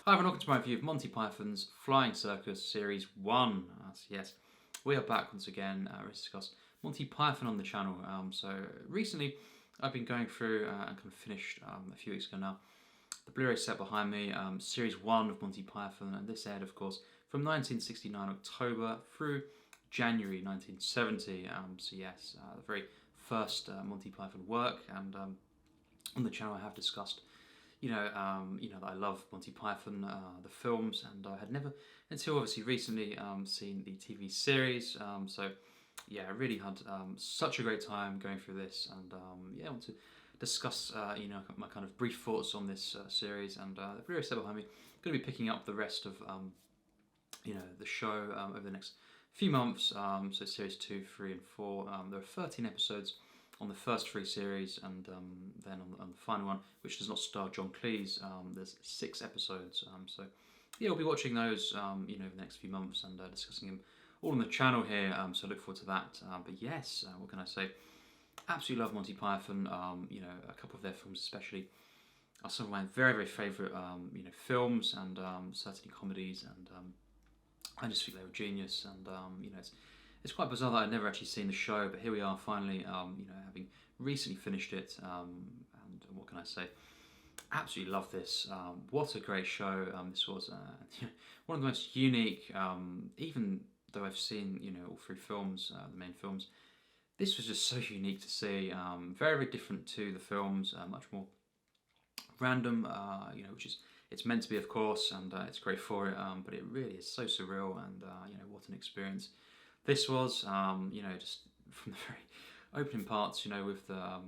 Hi everyone, welcome to my review of Monty Python's Flying Circus Series 1. Yes, we are back once again to discuss Monty Python on the channel. So recently I've been going through and kind of finished a few weeks ago now the Blu-ray set behind me, Series 1 of Monty Python, and this aired of course from 1969 October through January 1970. So yes, the very first Monty Python work, and on the channel I have discussed that I love Monty Python, the films, and I had never, until obviously recently, seen the TV series. So yeah, I really had such a great time going through this, and I want to discuss my kind of brief thoughts on this series, and the Blu-ray set behind me. I'm going to be picking up the rest of the show over the next few months. So series 2, 3, and 4. There are 13 episodes on the first 3 series, and then on the final one, which does not star John Cleese, there's 6 episodes. So yeah, we'll be watching those over the next few months and discussing them all on the channel here. So I look forward to that. But yes, what can I say? Absolutely love Monty Python. A couple of their films especially are some of my very, very favourite films, and certainly comedies, and I just think they were genius. And it's quite bizarre that I'd never actually seen the show, but here we are finally, having recently finished it, and what can I say? Absolutely love this. What a great show this was. One of the most unique, even though I've seen all 3 films, the main films, this was just so unique to see. Very, very different to the films, much more random, which is it's meant to be, of course, and it's great for it. But it really is so surreal, and what an experience this was. Just from the very opening parts, with the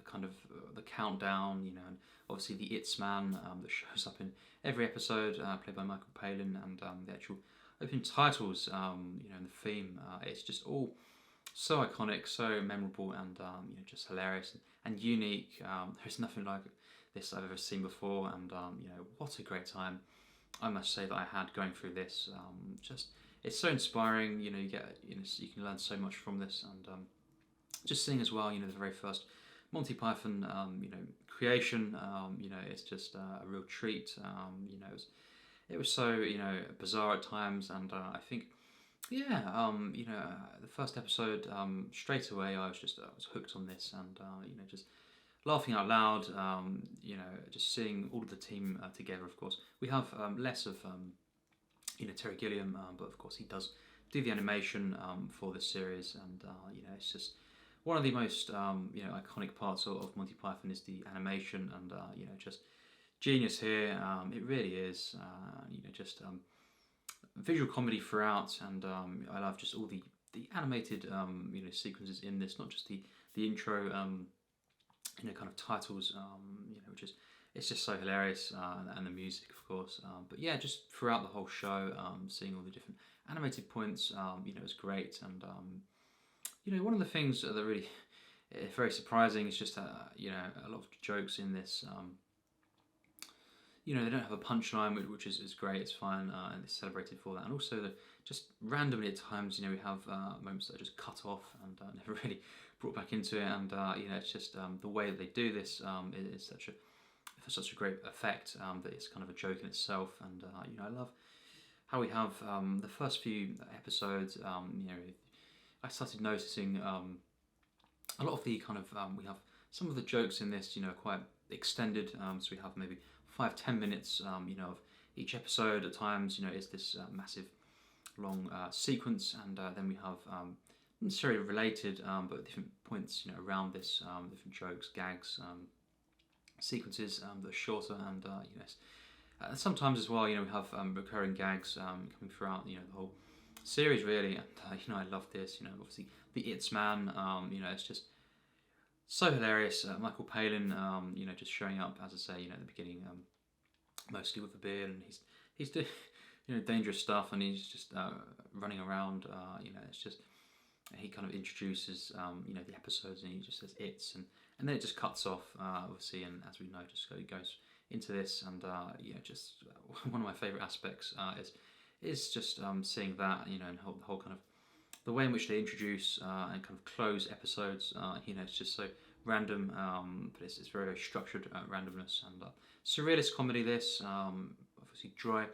kind of the countdown, and obviously the It's Man that shows up in every episode, played by Michael Palin, and the actual opening titles, and the theme. It's just all so iconic, so memorable, and just hilarious and unique. There's nothing like this I've ever seen before, and what a great time I must say that I had going through this. It's so inspiring. You get you can learn so much from this, and just seeing as well the very first Monty Python creation. It's just a real treat. It was so bizarre at times, and I think the first episode, straight away I was hooked on this, and just laughing out loud. Just seeing all of the team together. Of course, we have less of Terry Gilliam, but of course he does do the animation for this series, and it's just one of the most iconic parts of Monty Python is the animation, and just genius here. It really is. Just visual comedy throughout, and I love just all the animated sequences in this, not just the intro kind of titles, which is, it's just so hilarious, and the music, of course. But yeah, just throughout the whole show, seeing all the different animated points, is great. And one of the things that really very surprising is just a lot of jokes in this. They don't have a punchline, which is great. It's fine, and it's celebrated for that. And also, just randomly at times, we have moments that are just cut off and never really brought back into it. And it's just the way that they do this is such a great effect that it's kind of a joke in itself. And I love how we have the first few episodes. I started noticing a lot of the kind of we have some of the jokes in this, quite extended. So we have maybe 5-10 minutes, of each episode at times. Is this massive long sequence, and then we have not necessarily related, but different points, around this, different jokes, gags, sequences that are shorter, and sometimes as well, we have recurring gags coming throughout, the whole series really, and I love this. Obviously the It's Man, it's just so hilarious. Michael Palin, just showing up, as I say, at the beginning, mostly with a beard, and he's doing dangerous stuff, and he's just running around. It's just, he kind of introduces the episodes, and he just says it's, and then it just cuts off, obviously, and as we know, just it goes into this, and just one of my favourite aspects is just seeing that, and the whole kind of the way in which they introduce and kind of close episodes. It's just so random, but it's very, very structured randomness, and surrealist comedy. This obviously dry,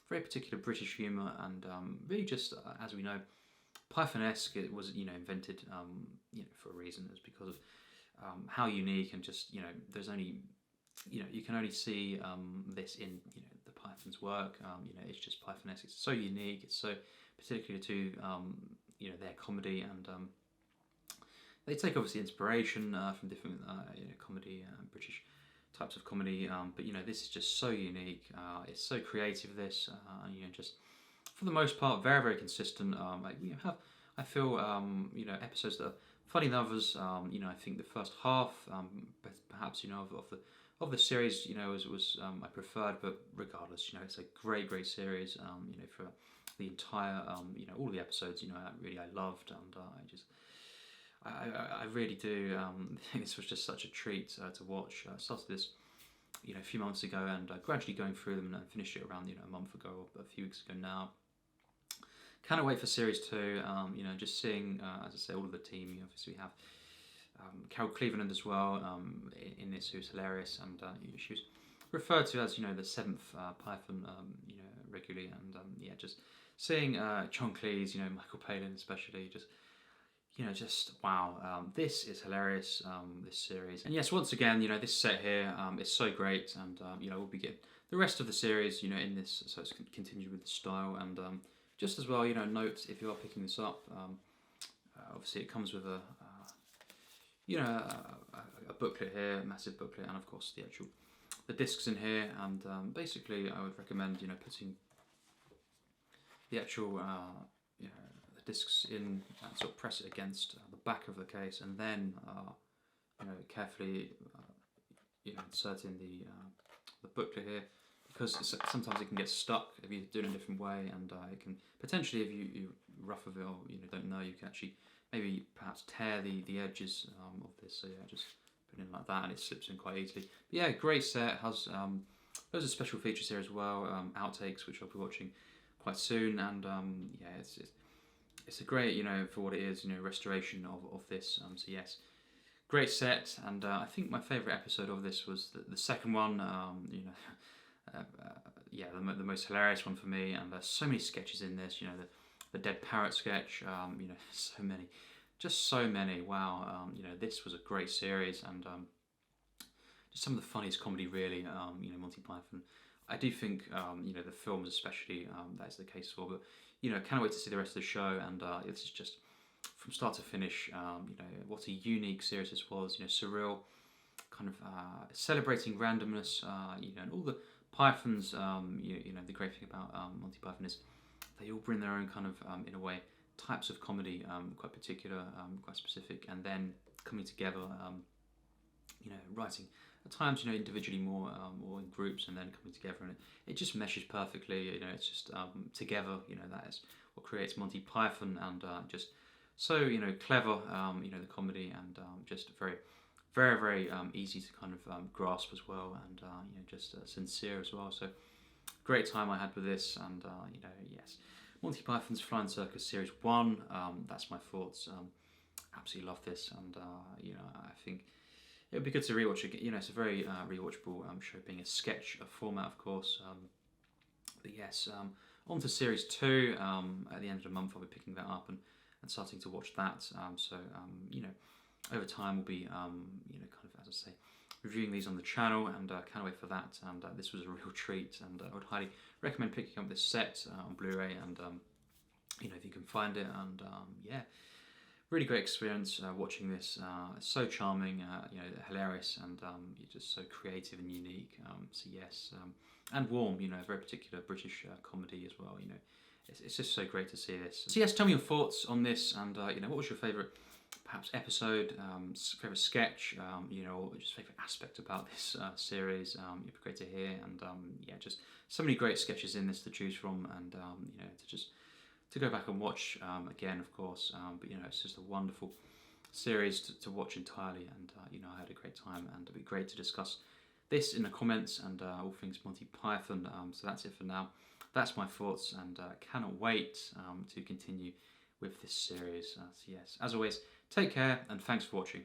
very particular British humour, and really just as we know, Python-esque. It was invented for a reason. It was because of how unique, and just there's only you can only see this in the Python's work. It's just Python-esque. It's so unique. It's so particular to their comedy, and they take obviously inspiration from different comedy, British types of comedy. But this is just so unique. It's so creative. This just for the most part very, very consistent. I feel episodes that are funny than others. I think the first half, perhaps of the series, was I preferred, but regardless, it's a great series. For the entire, all the episodes, I loved, and I really do. This was just such a treat to watch. I started this, a few months ago, and gradually going through them, and finished it around a month ago or a few weeks ago now. Cannot wait for series 2. Just seeing, as I say, all of the team. Obviously, we have Carol Cleveland as well in this, who's hilarious, and she was referred to as the seventh Python, regularly, and just seeing John Cleese, Michael Palin especially, just wow. This is hilarious. This series, and yes, once again, this set here is so great, and we'll be getting the rest of the series, in this, so it's continued with the style, and just as well, note if you are picking this up, obviously it comes with a booklet here, a massive booklet, and of course the discs in here, and basically I would recommend putting the actual the discs in and sort of press it against the back of the case, and then carefully insert in the booklet here, because sometimes it can get stuck if you do it in a different way, and it can potentially, if you rough of it, or don't know, you can actually maybe perhaps tear the edges of this. So just put it in like that, and it slips in quite easily. But yeah, great set. Has loads of special features here as well, outtakes, which I'll be watching quite soon, and it's a great, for what it is, restoration of this. So yes, great set, and I think my favourite episode of this was the second one. The most hilarious one for me, and there's so many sketches in this. The dead parrot sketch. So many. Wow. This was a great series, and just some of the funniest comedy, really. Monty Python. I do think the films especially that is the case for, but can't wait to see the rest of the show, and this is just from start to finish. What a unique series this was. Surreal, kind of celebrating randomness. And all the Pythons. The great thing about Monty Python is they all bring their own kind of, in a way, types of comedy, quite particular, quite specific, and then coming together. Writing at times, individually more, or in groups, and then coming together, and it just meshes perfectly. It's just together. That is what creates Monty Python, and just so clever. The comedy, and just very, very, very easy to kind of grasp as well, and just sincere as well. So great time I had with this, and yes, Monty Python's Flying Circus Series 1. That's my thoughts. Absolutely love this, and I think it would be good to rewatch it. It's a very rewatchable show, being a sketch format, of course. But yes, on to Series 2. At the end of the month, I'll be picking that up and starting to watch that. Over time, we'll be, kind of, as I say, reviewing these on the channel, and can't wait for that. And this was a real treat, and I would highly recommend picking up this set on Blu-ray, and if you can find it, and really great experience watching this. It's so charming, hilarious, and just so creative and unique. So yes, and warm. Very particular British comedy as well. It's just so great to see this. So yes, tell me your thoughts on this, and what was your favourite, perhaps episode, favourite sketch, or just favourite aspect about this series. It'd be great to hear, and just so many great sketches in this to choose from, and to go back and watch again, of course. But it's just a wonderful series to watch entirely, and I had a great time, and it'd be great to discuss this in the comments, and all things Monty Python. So that's it for now. That's my thoughts, and cannot wait to continue with this series. So yes, as always, take care, and thanks for watching.